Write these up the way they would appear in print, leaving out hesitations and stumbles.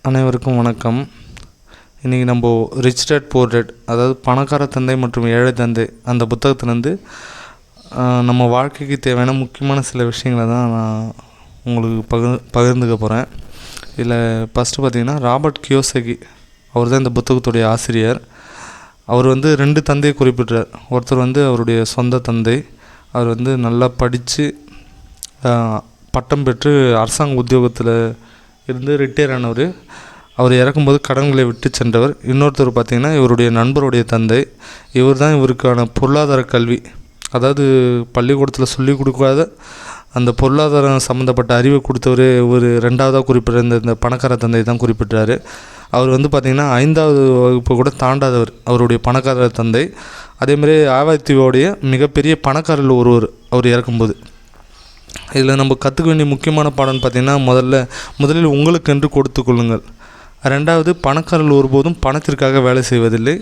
அனைவருக்கும் வணக்கம். இன்றைக்கி நம்ம ரிச் டேட் புவர் டேட், அதாவது பணக்கார தந்தை மற்றும் ஏழை தந்தை அந்த புத்தகத்துலேருந்து நம்ம வாழ்க்கைக்கு தேவையான முக்கியமான சில விஷயங்களை தான் நான் உங்களுக்கு பகிர்ந்துக்க போகிறேன். இதில் ஃபஸ்ட்டு பார்த்திங்கன்னா ராபர்ட் கியோசகி அவர் தான் இந்த புத்தகத்துடைய ஆசிரியர். அவர் 2 தந்தையை குறிப்பிட்டார். ஒருத்தர் அவருடைய சொந்த தந்தை, அவர் நல்லா படித்து பட்டம் பெற்று அரசாங்க உத்தியோகத்தில் இருந்து ரிட்டையர் ஆனவர். அவர் இறக்கும்போது கடன்களை விட்டு சென்றவர். இன்னொருத்தர் பார்த்திங்கன்னா இவருடைய நண்பருடைய தந்தை. இவர் தான் இவருக்கான பொருளாதார கல்வி, அதாவது பள்ளிக்கூடத்தில் சொல்லிக் கொடுக்காத அந்த பொருளாதாரம் சம்மந்தப்பட்ட அறிவை கொடுத்தவர் இவர். 2ஆவதாக குறிப்பிட்ட இந்த பணக்கார தந்தை தான் குறிப்பிட்டார். அவர் பார்த்திங்கன்னா 5வது வகுப்பு கூட தாண்டாதவர் அவருடைய பணக்கார தந்தை. அதேமாதிரி ஆவாய்த்தீவோடைய மிகப்பெரிய பணக்காரர்கள் ஒருவர் அவர் இறக்கும்போது. இதில் நம்ம கற்றுக்க வேண்டிய முக்கியமான பாடம்னு பார்த்திங்கன்னா முதலில் உங்களுக்கென்று கொடுத்து கொள்ளுங்கள். 2வது பணக்காரர்கள் ஒருபோதும் பணத்திற்காக வேலை செய்வதில்லை.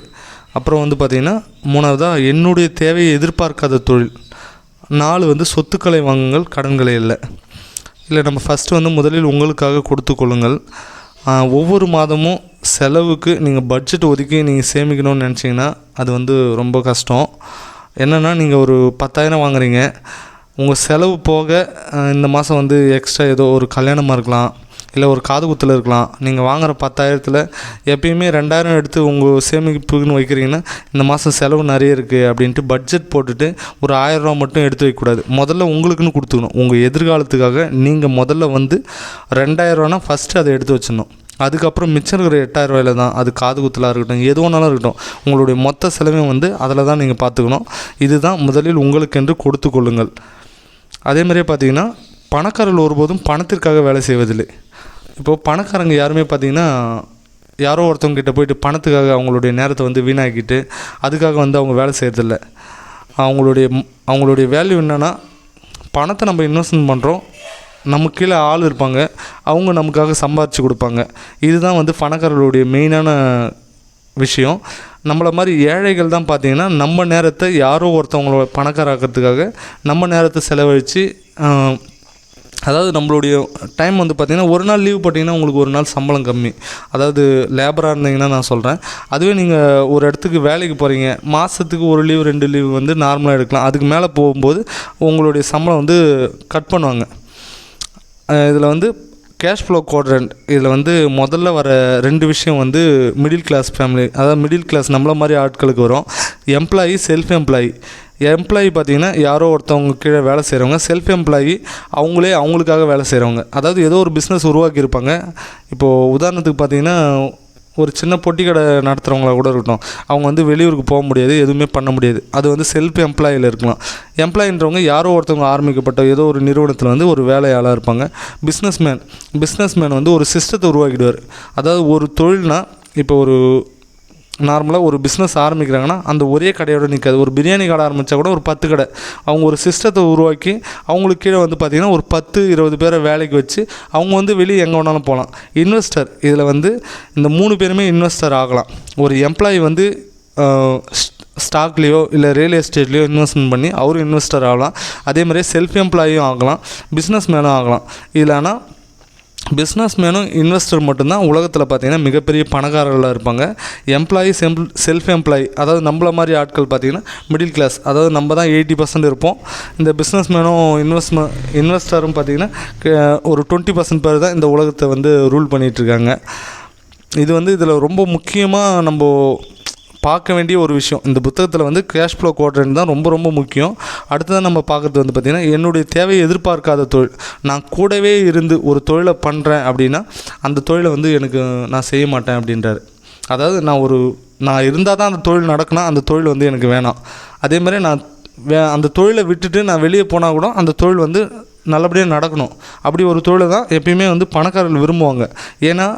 அப்புறம் பார்த்திங்கன்னா 3ஆவதாக என்னுடைய தேவையை எதிர்பார்க்காத தொழில். 4 சொத்துக்களை வாங்குங்கள், கடன்களை இல்லை. இல்லை நம்ம ஃபஸ்ட்டு முதலில் உங்களுக்காக கொடுத்து கொள்ளுங்கள். ஒவ்வொரு மாதமும் செலவுக்கு நீங்கள் பட்ஜெட் ஒதுக்கி நீங்கள் சேமிக்கணும்னு நினச்சிங்கன்னா அது ரொம்ப கஷ்டம். என்னென்னா நீங்கள் ஒரு 10,000 வாங்குறீங்க, உங்கள் செலவு போக இந்த மாதம் எக்ஸ்ட்ரா ஏதோ ஒரு கல்யாணமாக இருக்கலாம், இல்லை ஒரு காது குத்தில் இருக்கலாம். நீங்கள் வாங்குகிற 10,000த்தில் எப்பயுமே 2,000 எடுத்து உங்கள் சேமிப்புக்குன்னு வைக்கிறீங்கன்னா இந்த மாதம் செலவு நிறைய இருக்குது அப்படின்ட்டு பட்ஜெட் போட்டுட்டு ஒரு 1,000 ரூபா மட்டும் எடுத்து வைக்கக்கூடாது. முதல்ல உங்களுக்குன்னு கொடுத்துக்கணும். உங்கள் எதிர்காலத்துக்காக நீங்கள் முதல்ல 2,000 ரூபானா ஃபஸ்ட்டு அதை எடுத்து வச்சிடணும். அதுக்கப்புறம் மிச்சம் இருக்கிற 8,000 ரூபாயில் தான், அது காது குத்தலாக இருக்கட்டும், எது ஒன்றாலும் இருக்கட்டும், உங்களுடைய மொத்த செலவையும் அதில் தான் நீங்கள் பார்த்துக்கணும். இதுதான் முதலில் உங்களுக்கென்று கொடுத்து கொள்ளுங்கள். அதேமாதிரியே பார்த்திங்கன்னா பணக்காரர்கள் ஒருபோதும் பணத்திற்காக வேலை செய்வதில்லை. இப்போது பணக்காரங்க யாருமே பார்த்திங்கன்னா யாரோ ஒருத்தவங்ககிட்ட போயிட்டு பணத்துக்காக அவங்களுடைய நேரத்தை வீணாக்கிட்டு அதுக்காக அவங்க வேலை செய்கிறதில்ல. அவங்களுடைய வேல்யூ என்னென்னா, பணத்தை நம்ம இன்வெஸ்ட்மெண்ட் பண்ணுறோம், நமக்கு கீழே ஆள் இருப்பாங்க, அவங்க நமக்காக சம்பாரித்து கொடுப்பாங்க. இதுதான் பணக்காரர்களுடைய மெயினான விஷயம். நம்மளை மாதிரி ஏழைகள் தான் பார்த்திங்கன்னா நம்ம நேரத்தை யாரோ ஒருத்தவங்களோட பணக்காராக்கிறதுக்காக நம்ம நேரத்தை செலவழித்து, அதாவது நம்மளுடைய டைம் பார்த்திங்கன்னா ஒரு நாள் லீவ் போட்டிங்கன்னா உங்களுக்கு ஒரு நாள் சம்பளம் கம்மி. அதாவது லேபராக இருந்தீங்கன்னா நான் சொல்கிறேன். அதுவே நீங்கள் ஒரு இடத்துக்கு வேலைக்கு போகிறீங்க, மாதத்துக்கு ஒரு லீவ் 2 லீவ் நார்மலாக எடுக்கலாம். அதுக்கு மேலே போகும்போது உங்களுடைய சம்பளம் கட் பண்ணுவாங்க. இதில் கேஷ் ஃப்ளோ குவாட்ரண்ட், இதில் முதல்ல வர 2 விஷயம் மிடில் கிளாஸ் ஃபேமிலி, அதாவது மிடில் கிளாஸ் நம்மள மாதிரி ஆட்களுக்கு வரும். Employee, self employee. எம்ப்ளாயி பார்த்திங்கன்னா யாரோ ஒருத்தவங்க கீழே வேலை செய்கிறவங்க. செல்ஃப் எம்ப்ளாயி அவங்களே அவங்களுக்காக வேலை செய்கிறவங்க. அதாவது ஏதோ ஒரு பிஸ்னஸ் உருவாக்கியிருப்பாங்க. இப்போது உதாரணத்துக்கு பார்த்திங்கன்னா ஒரு சின்ன பொட்டி கடை நடத்துகிறவங்களா கூட இருக்கட்டும். அவங்க வெளியூருக்கு போக முடியாது, எதுவுமே பண்ண முடியாது. அது செல்ஃப் எம்ப்ளாயில் இருக்கலாம். எம்ப்ளாயின்றவங்க யாரோ ஒருத்தவங்க ஆரம்பிக்கப்பட்ட ஏதோ ஒரு நிறுவனத்தில் ஒரு வேலையாளாக இருப்பாங்க. பிஸ்னஸ்மேன் ஒரு சிஸ்டத்தை உருவாக்கிடுவார். அதாவது ஒரு தொழில்னால் இப்போ ஒரு நார்மலாக ஒரு பிஸ்னஸ் ஆரம்பிக்கிறாங்கன்னா அந்த ஒரே கடையோடு நிற்காது. ஒரு பிரியாணி கடை ஆரம்பித்தா கூட ஒரு 10 கடை. அவங்க ஒரு சிஸ்டத்தை உருவாக்கி அவங்களுக்கு கீழே பார்த்திங்கன்னா ஒரு 10-20 பேரை வேலைக்கு வச்சு அவங்க வெளியே எங்கே வேணாலும் போகலாம். இன்வெஸ்டர், இதில் இந்த 3 பேருமே இன்வெஸ்டர் ஆகலாம். ஒரு எம்ப்ளாயி ஸ்டாக்லேயோ இல்லை ரியல் எஸ்டேட்லேயோ இன்வெஸ்ட்மெண்ட் பண்ணி அவரும் இன்வெஸ்டர் ஆகலாம். அதேமாதிரியே செல்ஃப் எம்ப்ளாயும் ஆகலாம், பிஸ்னஸ் மேனும் ஆகலாம். இதில் ஆனால் பிஸ்னஸ் மேனும் இன்வெஸ்டர் மட்டும்தான் உலகத்தில் பார்த்திங்கன்னா மிகப்பெரிய பணக்காரர்களாக இருப்பாங்க. எம்ப்ளாயி, செல்ஃப் எம்ப்ளாயி, அதாவது நம்மள மாதிரி ஆட்கள் பார்த்திங்கன்னா மிடில் கிளாஸ், அதாவது நம்ம தான் 80% இருப்போம். இந்த பிஸ்னஸ் மேனும் இன்வெஸ்டரும் பார்த்திங்கன்னா ஒரு 20% பேர் தான் இந்த உலகத்தை ரூல் பண்ணிகிட்ருக்காங்க. இது இதில் ரொம்ப முக்கியமாக நம்ம பார்க்க வேண்டிய ஒரு விஷயம். இந்த புத்தகத்தில் கேஷ் ஃப்ளோ குவாட்ரண்ட் தான் ரொம்ப ரொம்ப முக்கியம். அடுத்ததான் நம்ம பார்க்குறது பார்த்திங்கன்னா என்னுடைய தேவையை எதிர்பார்க்காத தொழில். நான் கூடவே இருந்து ஒரு தொழிலை பண்ணுறேன் அப்படின்னா அந்த தொழிலை எனக்கு நான் செய்ய மாட்டேன் அப்படின்றாரு. அதாவது நான் இருந்தால் தான் அந்த தொழில் நடக்கணும், அந்த தொழில் எனக்கு வேணாம். அதே மாதிரி நான் அந்த தொழிலை விட்டுட்டு நான் வெளியே போனால் கூட அந்த தொழில் நல்லபடியாக நடக்கணும். அப்படி ஒரு தொழிலை தான் எப்பயுமே பணக்காரர்கள் விரும்புவாங்க. ஏன்னா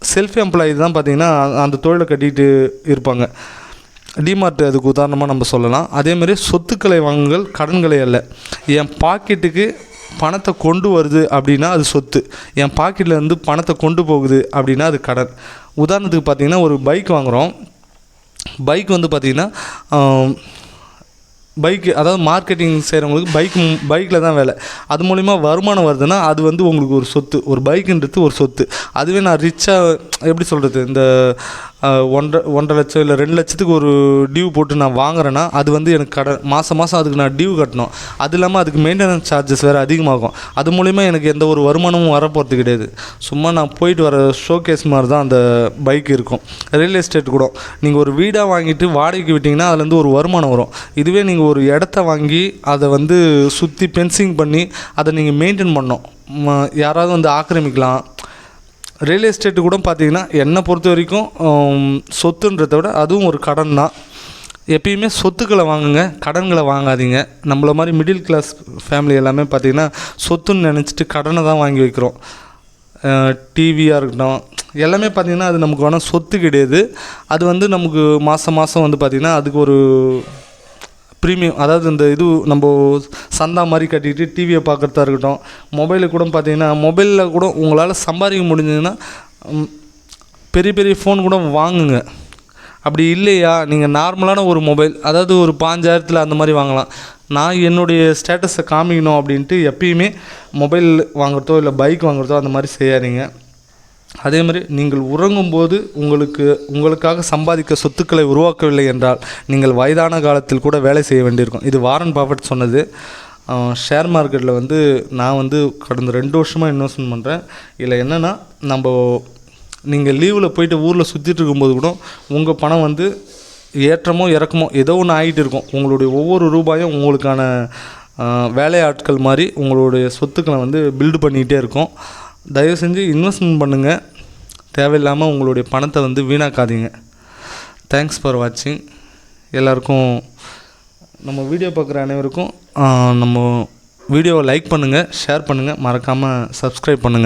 செல்ஃப் எம்ப்ளாயி தான் பார்த்திங்கன்னா அந்த தொழிலை கட்டிகிட்டு இருப்பாங்க. டிமார்ட் அதுக்கு உதாரணமாக நம்ம சொல்லலாம். அதேமாதிரி சொத்துக்களை வாங்குங்கள், கடன்களை அல்ல. என் பாக்கெட்டுக்கு பணத்தை கொண்டு வருது அப்படின்னா அது சொத்து. என் பாக்கெட்டில் பணத்தை கொண்டு போகுது அப்படின்னா அது கடன். உதாரணத்துக்கு பார்த்திங்கன்னா ஒரு பைக் வாங்குகிறோம். பைக் பார்த்திங்கன்னா பைக்கு அதாவது மார்க்கெட்டிங் செய்கிறவங்களுக்கு பைக்கில் தான் வேலை. அது மூலிமா வருமானம் வருதுன்னா அது வந்து உங்களுக்கு ஒரு சொத்து. ஒரு பைக்குன்றது ஒரு சொத்து. அதுவே நான் ரிச்சாக எப்படி சொல்கிறது, இந்த 1.5 லட்சம் இல்லை 2 லட்சத்துக்கு ஒரு டியூ போட்டு நான் வாங்குறேன்னா அது வந்து எனக்கு கடன். மாதம் அதுக்கு நான் டியூ கட்டணும். அது இல்லாமல் அதுக்கு மெயின்டெனன்ஸ் சார்ஜஸ் வேறு அதிகமாகும். அது மூலிமா எனக்கு எந்த ஒரு வருமானமும் வரப்போகிறது கிடையாது. சும்மா நான் போயிட்டு வர ஷோகேஸ் மாதிரி தான் அந்த பைக் இருக்கும். ரியல் எஸ்டேட் கூட நீங்கள் ஒரு வீடாக வாங்கிட்டு வாடகைக்கு விட்டிங்கன்னா அதுலேருந்து ஒரு வருமானம் வரும். இதுவே நீங்கள் ஒரு இடத்த வாங்கி அதை வந்து சுற்றி பென்சிங் பண்ணி அதை நீங்கள் மெயின்டைன் பண்ணணும். யாராவது வந்து ஆக்கிரமிக்கலாம். ரியல் எஸ்டேட்டு கூட பார்த்திங்கன்னா என்னை பொறுத்த வரைக்கும் சொத்துன்றதை விட அதுவும் ஒரு கடன் தான். எப்பயுமே சொத்துக்களை வாங்குங்க, கடன்களை வாங்காதீங்க. நம்மள மாதிரி மிடில் கிளாஸ் ஃபேமிலி எல்லாமே பார்த்திங்கன்னா சொத்துன்னு நினச்சிட்டு கடனை தான் வாங்கி வைக்கிறோம். டிவியாக இருக்கட்டும் எல்லாமே பார்த்திங்கன்னா அது நமக்கு வேணால் சொத்து கிடையாது. அது வந்து நமக்கு மாதம் வந்து பார்த்திங்கன்னா அதுக்கு ஒரு ப்ரீமியம், அதாவது இந்த இது நம்ம சந்தா மாதிரி கட்டிக்கிட்டு டிவியை பார்க்குறதா இருக்கட்டும். மொபைலுக்கு கூட பார்த்திங்கன்னா மொபைலில் கூட உங்களால் சம்பாதிக்க முடிஞ்சதுன்னா பெரிய பெரிய ஃபோன் கூட வாங்குங்க. அப்படி இல்லையா நீங்கள் நார்மலான ஒரு மொபைல், அதாவது ஒரு 5000 அந்த மாதிரி வாங்கலாம். நான் என்னுடைய ஸ்டேட்டஸை காமிக்கணும் அப்படின்ட்டு எப்பயுமே மொபைல் வாங்குறதோ இல்லை பைக் வாங்குறதோ அந்த மாதிரி செய்யாதீங்க. அதே மாதிரி நீங்கள் உறங்கும்போது உங்களுக்காக சம்பாதிக்க சொத்துக்களை உருவாக்கவில்லை என்றால் நீங்கள் வயதான காலத்தில் கூட வேலை செய்ய வேண்டியிருக்கும். இது வாரன் பஃபெட் சொன்னது. ஷேர் மார்க்கெட்டில் வந்து நான் வந்து கடந்த 2 வருஷமாக இன்வெஸ்ட்மெண்ட் பண்ணுறேன். இதில் என்னென்னா நீங்கள் லீவில் போயிட்டு ஊரில் சுற்றிட்டு இருக்கும்போது கூட உங்கள் பணம் வந்து ஏற்றமோ இறக்கமோ ஏதோ ஒன்று ஆகிட்டு இருக்கும். உங்களுடைய ஒவ்வொரு ரூபாயும் உங்களுக்கான வேலையாட்கள் மாதிரி உங்களுடைய சொத்துக்களை வந்து பில்டு பண்ணிக்கிட்டே இருக்கும். தயவு செஞ்சு இன்வெஸ்ட்மெண்ட் பண்ணுங்கள். தேவையில்லாமல் உங்களுடைய பணத்தை வந்து வீணாக்காதீங்க. தேங்க்ஸ் ஃபார் வாட்சிங். எல்லாருக்கும் நம்ம வீடியோ பார்க்குற அனைவருக்கும் நம்ம வீடியோவை லைக் பண்ணுங்கள், ஷேர் பண்ணுங்கள், மறக்காமல் சப்ஸ்கிரைப் பண்ணுங்கள்.